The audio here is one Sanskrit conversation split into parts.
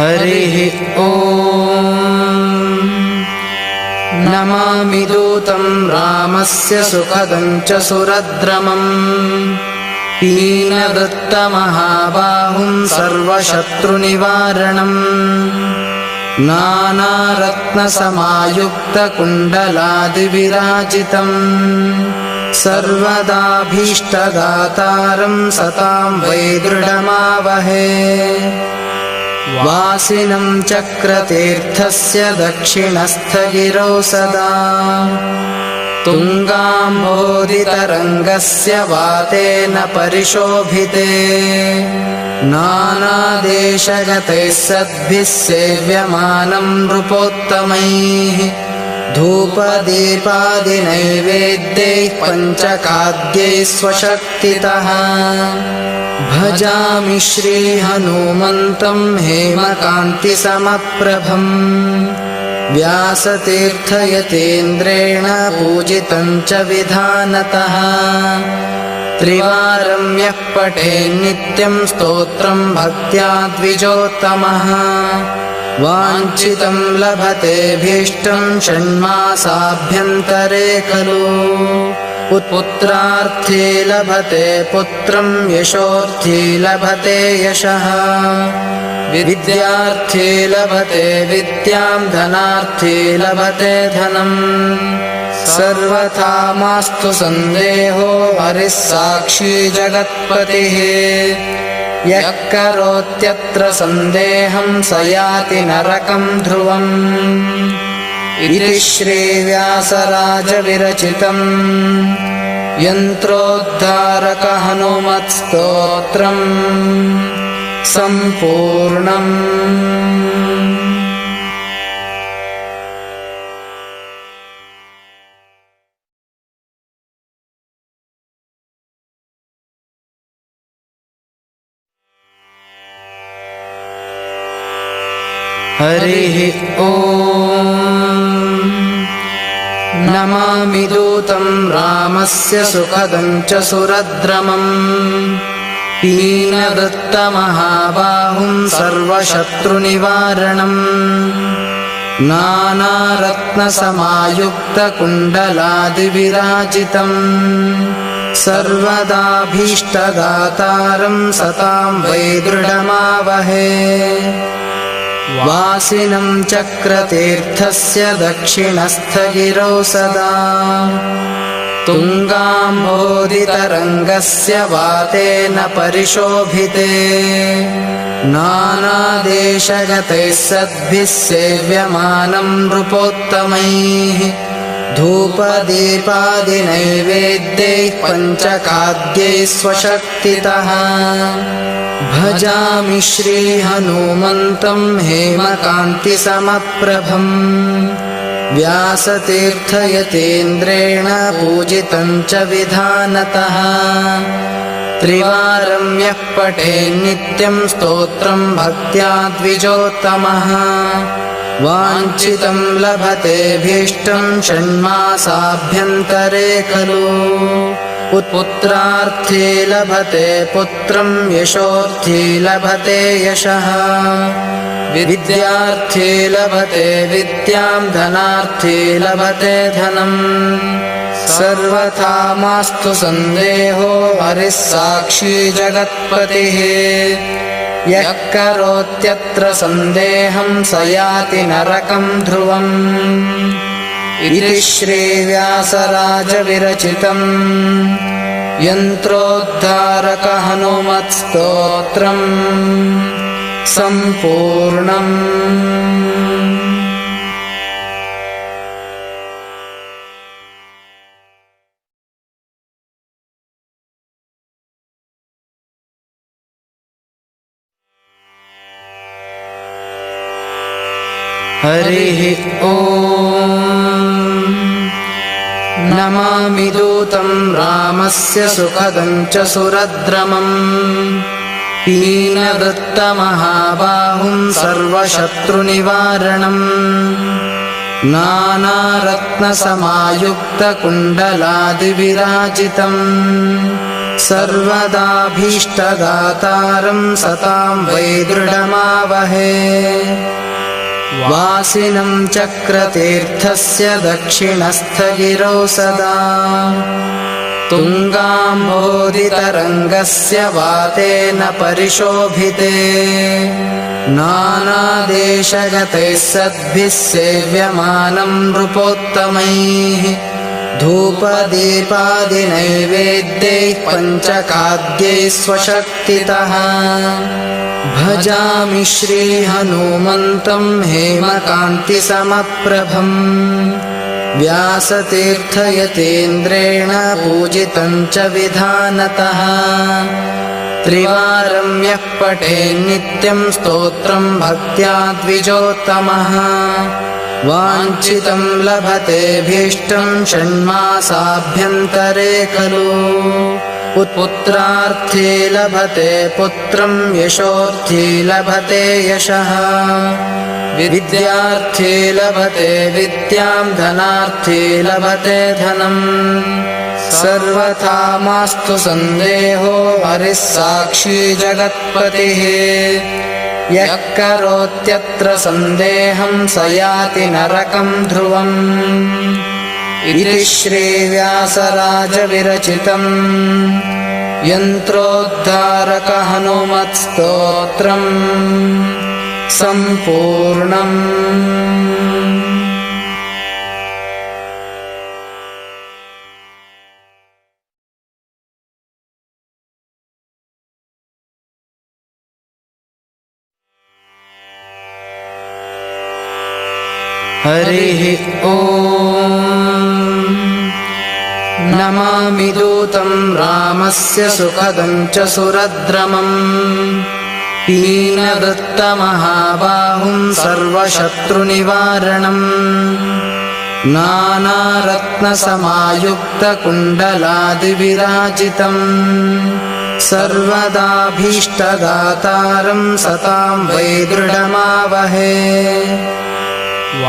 हरिः ॐ। नमामि दूतं रामस्य सुखदं च सुरद्रमम् पीनवृत्तमहाबाहुं सर्वशत्रुनिवारणम् नानारत्नसमायुक्तकुण्डलादिविराजितम् सर्वदाभीष्टदातारं सतां वै दृढमावहे। वासिनं चक्रतीर्थस्य दक्षिणस्थगिरौ सदा तुङ्गाम्भोधितरङ्गस्य वातेन परिशोभिते नानादेशगतैः सद्भिः सेव्यमानं नृपोत्तमैः धूपदीपादिनैवेद्यैः पञ्चखाद्यैः स्वशक्तितः भजामि श्रीहनुमन्तं हेमकान्तिसमप्रभम् व्यासतीर्थयतीन्द्रेण पूजितं च विधानतः त्रिवारं यः पठेन्नित्यं स्तोत्रं भक्त्या द्विजोत्तमः वाञ्छितं लभतेऽभीष्टं षण्मासाभ्यन्तरे खलु पुत्रार्थी लभते पुत्रं यशोर्थी लभते यशः विद्यार्थी लभते विद्यां धनार्थी लभते धनम् सर्वथा मास्तु सन्देहो हरिः साक्षी जगत्पतिः यः करोत्यत्र सन्देहं स याति नरकं ध्रुवम् इति श्रीव्यासराजविरचितम् यन्त्रोद्धारक हनुमत्स्तोत्रम् सम्पूर्णम्। हरिः ॐ। नमामि दूतं रामस्य सुखदं च सुरद्रमम् पीनवृत्तमहाबाहुं सर्वशत्रुनिवारणम् नानारत्नसमायुक्तकुण्डलादिविराजितम् सर्वदाभीष्टदातारं सतां वै दृढमावहे। वासिनं चक्रतीर्थस्य दक्षिणस्थगिरौ सदा तुङ्गाम्भोधितरङ्गस्य वातेन परिशोभिते नानादेशगतैः सद्भिः सेव्यमानं नृपोत्तमैः धूपदीपादिनैवेद्यैः पञ्चखाद्यैः स्वशक्तितः भजामि श्रीहनुमन्तं हेमकान्तिसमप्रभम् व्यासतीर्थयतीन्द्रेण पूजितं च विधानतः त्रिवारं यः पठेन्नित्यं स्तोत्रं भक्त्या द्विजोत्तमः वाञ्छितं लभतेऽभीष्टं षण्मासाभ्यन्तरे खलु पुत्रार्थी लभते पुत्रं यशोर्थी लभते यशः विद्यार्थी लभते विद्यां धनार्थी लभते धनम् सर्वथा मास्तु सन्देहो हरिः साक्षी जगत्पतिः यः करोत्यत्र सन्देहं स याति नरकं ध्रुवम् इति श्रीव्यासराजविरचितम् यन्त्रोद्धारक हनुमत्स्तोत्रम् सम्पूर्णम्। हरिः ॐ। नमामि दूतं रामस्य सुखदं च सुरद्रमम् पीनवृत्तमहाबाहुं सर्वशत्रुनिवारणम् नानारत्नसमायुक्तकुण्डलादिविराजितम् सर्वदाभीष्टदातारं सतां वै दृढमावहे वासिनं चक्रतीर्थस्य दक्षिणस्थगिरौ सदा तुङ्गाम्भोधितरङ्गस्य वातेन परिशोभिते नानादेशगतैः सद्भिः सेव्यमानं नृपोत्तमैः धूपदीपादिनैवेद्यैः पञ्चखाद्यैः स्वशक्तितः भजामि श्रीहनुमन्तं हेमकान्तिसमप्रभम् व्यासतीर्थयतीन्द्रेण पूजितं च विधानतः त्रिवारं यः पठेन्नित्यं स्तोत्रं भक्त्या द्विजोत्तमः वाञ्छितं लभतेऽभीष्टं षण्मासाभ्यन्तरे खलु पुत्रार्थी लभते पुत्रं यशोर्थी लभते यशः विद्यार्थी लभते विद्यां धनार्थी लभते धनम् सर्वथा मास्तु सन्देहो हरिः साक्षी जगत्पतिः यः करोत्यत्र सन्देहं स याति नरकं ध्रुवम् इति श्रीव्यासराजविरचितं यन्त्रोद्धारक हनुमत्स्तोत्रम् सम्पूर्णम्। हरिः ॐ नमामि दूतं रामस्य सुखदं च सुरद्रमम् पीनवृत्तमहाबाहुं सर्वशत्रुनिवारणम् नानारत्नसमायुक्तकुण्डलादिविराजितम् सर्वदाभीष्टदातारं सतां वै दृढमावहे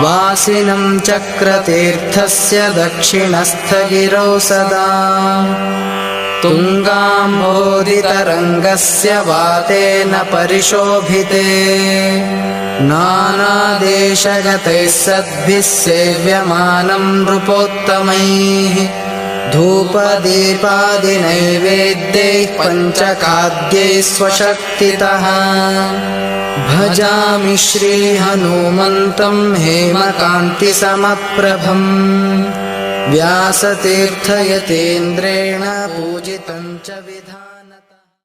वासिनं चक्रतीर्थस्य दक्षिणस्थगिरौ सदा तुङ्गाम्भोधितरङ्गस्य वातेन परिशोभिते नानादेशगतैः सद्भिः सेव्यमानं नृपोत्तमैः धूपदीपादिनैवेद्यैः पञ्चखाद्यैः स्वशक्तितः भजामि श्रीहनुमन्तं हेमकान्तिसमप्रभम् व्यासतीर्थयतीन्द्रेण पूजितं च विधानतः।